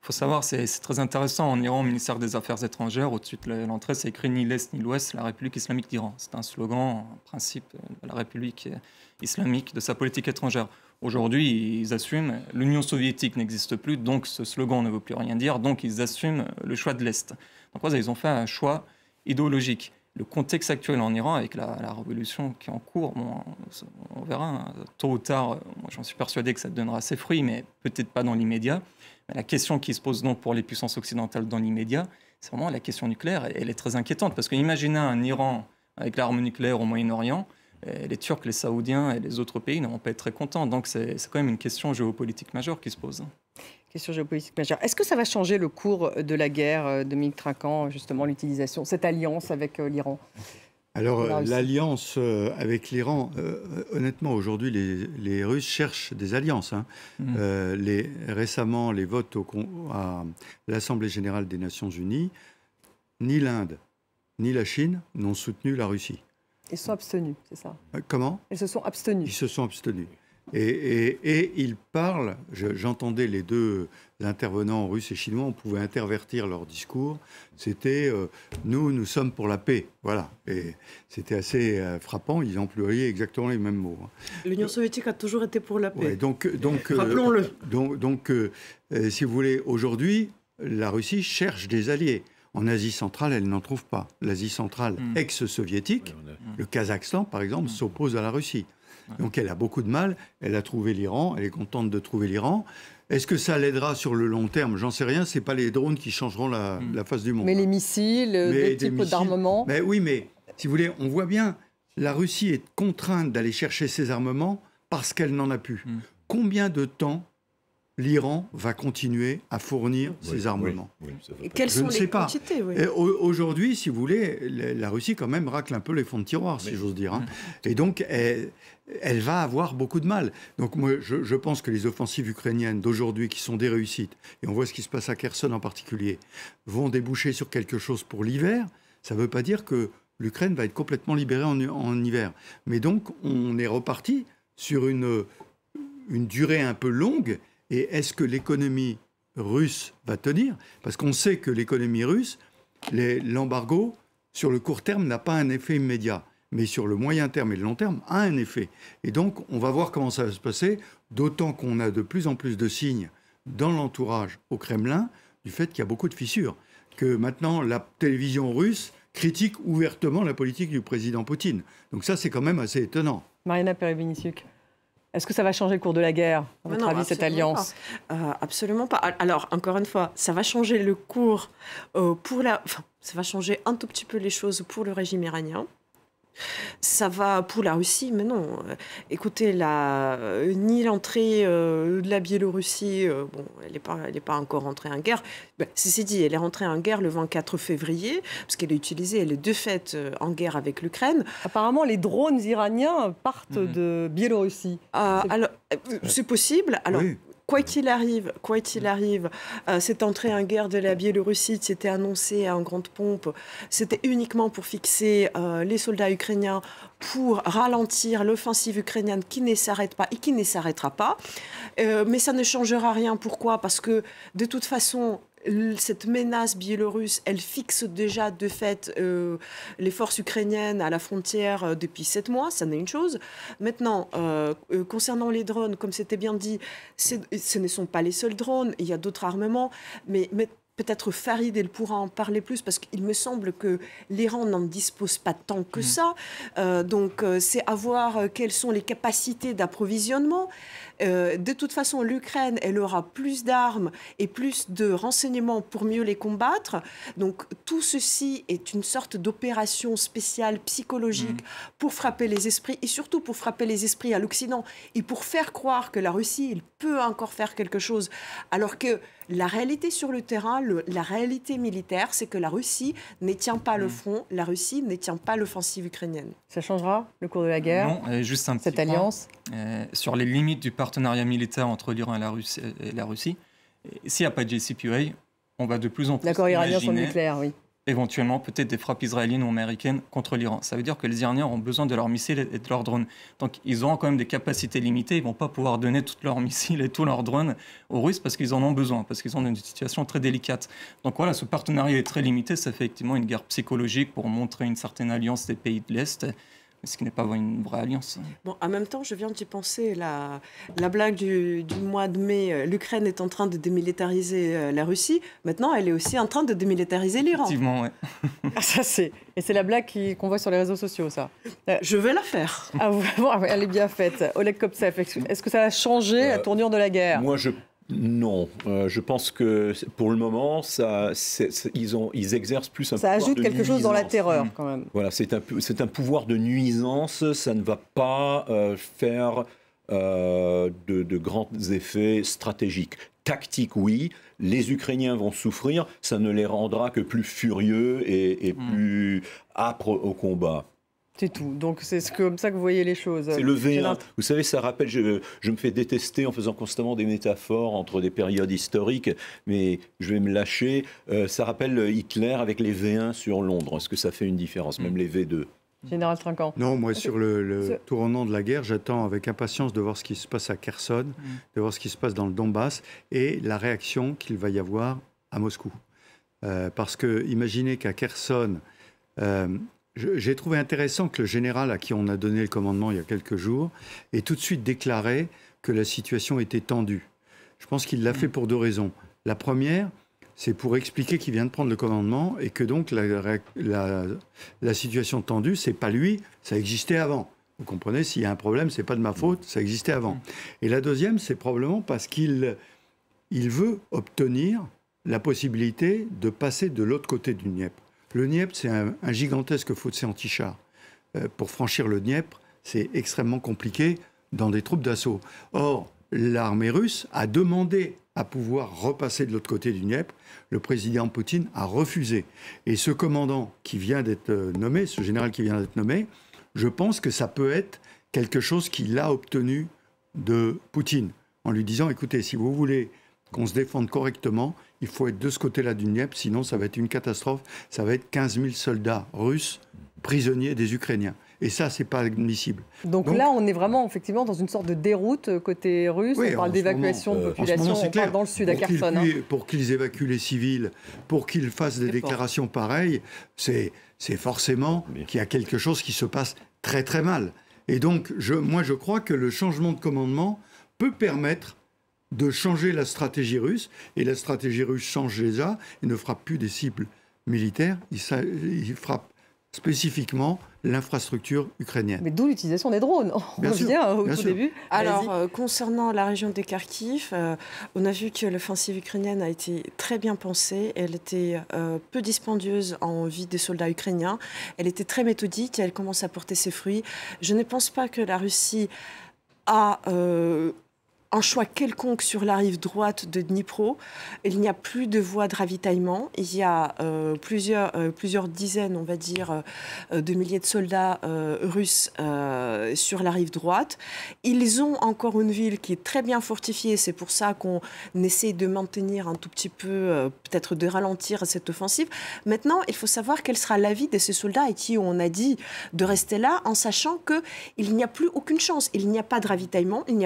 Il faut savoir, c'est très intéressant. En Iran, au ministère des Affaires étrangères, au-dessus de l'entrée, c'est écrit ni l'Est ni l'Ouest, la République islamique d'Iran. C'est un slogan, un principe de la République islamique, de sa politique étrangère. Aujourd'hui, ils assument, l'Union soviétique n'existe plus, donc ce slogan ne veut plus rien dire, donc ils assument le choix de l'Est. Donc ils ont fait un choix idéologique. Le contexte actuel en Iran, avec la révolution qui est en cours, on verra, hein, tôt ou tard, moi j'en suis persuadé que ça donnera ses fruits, mais peut-être pas dans l'immédiat. La question qui se pose donc pour les puissances occidentales dans l'immédiat, c'est vraiment la question nucléaire. Elle est très inquiétante parce qu'imaginez un Iran avec l'arme nucléaire au Moyen-Orient, les Turcs, les Saoudiens et les autres pays ne vont pas être très contents. Donc c'est quand même une question géopolitique majeure qui se pose. Question géopolitique majeure. Est-ce que ça va changer le cours de la guerre, Dominique Trinquant, justement l'utilisation, cette alliance avec l'Iran? Alors, l'alliance avec l'Iran, honnêtement, aujourd'hui, les Russes cherchent des alliances. Hein. Récemment, les votes à l'Assemblée générale des Nations unies, ni l'Inde, ni la Chine n'ont soutenu la Russie. Ils se sont abstenus, c'est ça? Comment? Ils se sont abstenus. Ils se sont abstenus. Et ils parlent, j'entendais les deux intervenants russes et chinois, on pouvait intervertir leur discours, c'était nous sommes pour la paix, voilà. Et c'était assez frappant, ils employaient exactement les mêmes mots. L'Union soviétique a toujours été pour la paix. Ouais, donc rappelons-le. Si vous voulez, aujourd'hui, la Russie cherche des alliés. En Asie centrale, elle n'en trouve pas. L'Asie centrale ex-soviétique, le Kazakhstan par exemple, s'oppose à la Russie. Donc elle a beaucoup de mal, elle a trouvé l'Iran, elle est contente de trouver l'Iran. Est-ce que ça l'aidera sur le long terme? J'en sais rien, ce n'est pas les drones qui changeront la face du monde. Mais les missiles, d'autres types d'armements. Mais oui, mais si vous voulez, on voit bien, la Russie est contrainte d'aller chercher ses armements parce qu'elle n'en a plus. Combien de temps l'Iran va continuer à fournir ses armements? Et quelles sont les quantités? Aujourd'hui, si vous voulez, la Russie quand même racle un peu les fonds de tiroir, si j'ose dire. Et donc, elle va avoir beaucoup de mal. Donc moi, je pense que les offensives ukrainiennes d'aujourd'hui, qui sont des réussites, et on voit ce qui se passe à Kherson en particulier, vont déboucher sur quelque chose pour l'hiver. Ça ne veut pas dire que l'Ukraine va être complètement libérée en hiver. Mais donc, on est reparti sur une durée un peu longue. Et est-ce que l'économie russe va tenir? Parce qu'on sait que l'économie russe, l'embargo, sur le court terme, n'a pas un effet immédiat. Mais sur le moyen terme et le long terme, a un effet. Et donc, on va voir comment ça va se passer, d'autant qu'on a de plus en plus de signes dans l'entourage au Kremlin du fait qu'il y a beaucoup de fissures. Que maintenant, la télévision russe critique ouvertement la politique du président Poutine. Donc ça, c'est quand même assez étonnant. Marina Pereviniciuk. Est-ce que ça va changer le cours de la guerre, à votre avis, cette alliance? Absolument pas. Alors, encore une fois, ça va changer le cours ça va changer un tout petit peu les choses pour le régime iranien. Ça va pour la Russie, mais non. Écoutez, ni l'entrée de la Biélorussie, elle n'est pas encore rentrée en guerre. Ceci dit, elle est rentrée en guerre le 24 février, parce qu'elle est de fait en guerre avec l'Ukraine. Apparemment, les drones iraniens partent de Biélorussie. Alors, c'est possible. Alors, oui. Quoi qu'il arrive, cette entrée en guerre de la Biélorussie, c'était annoncé en grande pompe, c'était uniquement pour fixer les soldats ukrainiens, pour ralentir l'offensive ukrainienne qui ne s'arrête pas et qui ne s'arrêtera pas. Mais ça ne changera rien. Pourquoi? Parce que de toute façon, cette menace biélorusse, elle fixe déjà de fait les forces ukrainiennes à la frontière depuis 7 mois, ça n'est une chose. Maintenant, concernant les drones, comme c'était bien dit, ce ne sont pas les seuls drones, il y a d'autres armements, mais peut-être Farid, elle pourra en parler plus, parce qu'il me semble que l'Iran n'en dispose pas tant que ça. Donc, c'est à voir quelles sont les capacités d'approvisionnement. De toute façon, l'Ukraine, elle aura plus d'armes et plus de renseignements pour mieux les combattre. Donc, tout ceci est une sorte d'opération spéciale psychologique pour frapper les esprits, et surtout pour frapper les esprits à l'Occident, et pour faire croire que la Russie, elle peut encore faire quelque chose, alors que la réalité sur le terrain, la réalité militaire, c'est que la Russie ne tient pas le front, la Russie ne tient pas l'offensive ukrainienne. Ça changera le cours de la guerre? Non, juste un cette petit alliance point, sur les limites du partenariat militaire entre l'Iran et la Russie. S'il n'y a pas de JCPOA, on va de plus en plus l'accord iranien sur le nucléaire, oui. Éventuellement peut-être des frappes israéliennes ou américaines contre l'Iran. Ça veut dire que les Iraniens ont besoin de leurs missiles et de leurs drones. Donc ils auront quand même des capacités limitées. Ils ne vont pas pouvoir donner tous leurs missiles et tous leurs drones aux Russes parce qu'ils en ont besoin, parce qu'ils sont dans une situation très délicate. Donc voilà, ce partenariat est très limité. Ça fait effectivement une guerre psychologique pour montrer une certaine alliance des pays de l'Est, ce qui n'est pas une vraie alliance. Bon, en même temps, je viens d'y penser, la blague du mois de mai, l'Ukraine est en train de démilitariser la Russie. Maintenant, elle est aussi en train de démilitariser l'Iran. Effectivement, oui. Et c'est la blague qu'on voit sur les réseaux sociaux, ça. Je vais la faire. Ah, vraiment, elle est bien faite. Oleg Koptsev, est-ce que ça a changé la tournure de la guerre? Non, je pense que pour le moment, ils exercent plus un pouvoir de nuisance. Ça ajoute quelque chose dans la terreur, quand même. Voilà, c'est un pouvoir de nuisance. Ça ne va pas faire de grands effets stratégiques. Tactiques, oui. Les Ukrainiens vont souffrir. Ça ne les rendra que plus furieux et plus âpres au combat. C'est tout. Donc c'est comme ça que vous voyez les choses. C'est le V1. Vous savez, ça rappelle, je me fais détester en faisant constamment des métaphores entre des périodes historiques, mais je vais me lâcher. Ça rappelle Hitler avec les V1 sur Londres. Est-ce que ça fait une différence? Même les V2. Général Trinquant. Non, moi, sur le tournant de la guerre, j'attends avec impatience de voir ce qui se passe à Kherson, de voir ce qui se passe dans le Donbass et la réaction qu'il va y avoir à Moscou. Parce que imaginez qu'à Kherson, j'ai trouvé intéressant que le général à qui on a donné le commandement il y a quelques jours ait tout de suite déclaré que la situation était tendue. Je pense qu'il l'a fait pour 2 raisons. La première, c'est pour expliquer qu'il vient de prendre le commandement et que donc la situation tendue, c'est pas lui, ça existait avant. Vous comprenez, s'il y a un problème, c'est pas de ma faute, ça existait avant. Et la deuxième, c'est probablement parce qu'il veut obtenir la possibilité de passer de l'autre côté du Dniepr. Le Dniepr, c'est un gigantesque fossé anti-char. Pour franchir le Dniepr, c'est extrêmement compliqué dans des troupes d'assaut. Or, l'armée russe a demandé à pouvoir repasser de l'autre côté du Dniepr. Le président Poutine a refusé. Et ce commandant qui vient d'être nommé, ce général qui vient d'être nommé, je pense que ça peut être quelque chose qu'il a obtenu de Poutine, en lui disant, écoutez, si vous voulez qu'on se défende correctement, il faut être de ce côté-là du Dniepr, sinon ça va être une catastrophe. Ça va être 15 000 soldats russes prisonniers des Ukrainiens. Et ça, c'est pas admissible. Donc là, on est vraiment effectivement dans une sorte de déroute côté russe. Oui, on parle d'évacuation de population, on parle dans le sud à Kherson. Pour qu'ils évacuent les civils, pour qu'ils fassent des déclarations pareilles, c'est forcément qu'il y a quelque chose qui se passe très très mal. Et donc, moi, je crois que le changement de commandement peut permettre de changer la stratégie russe. Et la stratégie russe change déjà. Il ne frappe plus des cibles militaires, il frappe spécifiquement l'infrastructure ukrainienne. Mais d'où l'utilisation des drones. On revient au tout début. Alors, concernant la région des Kharkiv, on a vu que l'offensive ukrainienne a été très bien pensée. Elle était peu dispendieuse en vie des soldats ukrainiens. Elle était très méthodique et elle commence à porter ses fruits. Je ne pense pas que la Russie a un choix quelconque sur la rive droite de Dnipro. Il n'y a plus de voies de ravitaillement. Il y a plusieurs dizaines, on va dire, de milliers de soldats russes sur la rive droite. Ils ont encore une ville qui est très bien fortifiée. C'est pour ça qu'on essaie de maintenir un tout petit peu, peut-être de ralentir cette offensive. Maintenant, il faut savoir quel sera l'avis de ces soldats à qui on a dit de rester là, en sachant qu'il n'y a plus aucune chance. Il n'y a pas de ravitaillement. Il n'y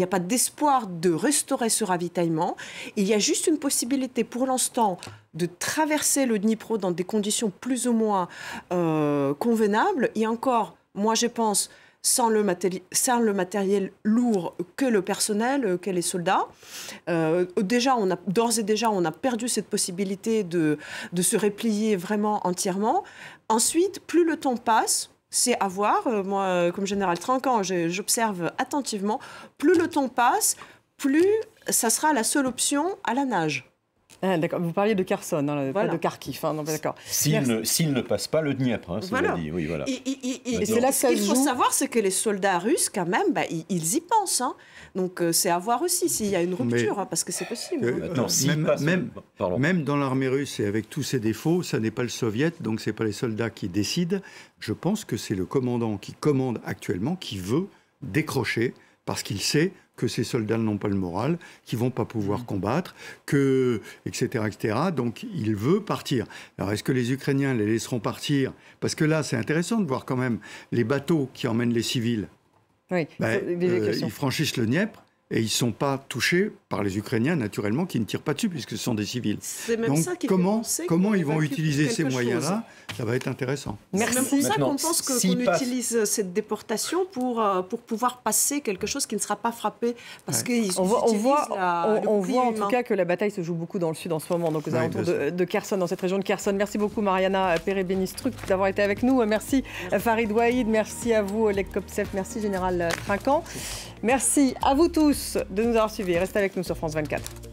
a pas d'espoir de restaurer ce ravitaillement. Il y a juste une possibilité pour l'instant de traverser le Dnipro dans des conditions plus ou moins convenables. Et encore, moi je pense, sans le matériel lourd que le personnel, que les soldats. D'ores et déjà, on a perdu cette possibilité de se replier vraiment entièrement. Ensuite, plus le temps passe, c'est à voir. Moi, comme général Trinquant, j'observe attentivement. Plus le temps passe, plus ça sera la seule option à la nage. Ah, d'accord. Vous parliez de Kherson, pas de Kharkiv. Hein, d'accord. S'il ne passe pas le Dniepr, hein, voilà. Dit. Oui, voilà. Et c'est là ce qu'il faut savoir, c'est que les soldats russes, quand même, ils y pensent. Hein. Donc c'est à voir aussi s'il y a une rupture, parce que c'est possible. Même dans l'armée russe et avec tous ses défauts, ça n'est pas le soviet, donc ce n'est pas les soldats qui décident. Je pense que c'est le commandant qui commande actuellement qui veut décrocher parce qu'il sait que ces soldats n'ont pas le moral, qu'ils ne vont pas pouvoir combattre, etc., etc. Donc, il veut partir. Alors, est-ce que les Ukrainiens les laisseront partir? Parce que là, c'est intéressant de voir quand même les bateaux qui emmènent les civils. Oui, ils franchissent le Dniepr et ils ne sont pas touchés par les Ukrainiens, naturellement, qui ne tirent pas dessus, puisque ce sont des civils. C'est même donc, ça qui comment ils vont utiliser ces moyens-là? Ça va être intéressant. C'est même pour ça qu'on pense qu'on utilise cette déportation pour pouvoir passer quelque chose qui ne sera pas frappé. Parce on voit en tout cas que la bataille se joue beaucoup dans le sud en ce moment, donc aux alentours de Kherson, dans cette région de Kherson. Merci beaucoup Mariana Perez-Benistruc d'avoir été avec nous. Merci Farid Ouaïd, merci à vous Oleg Koptsev, merci Général Trinquant. Merci à vous tous de nous avoir suivis. Restez avec nous sur France 24.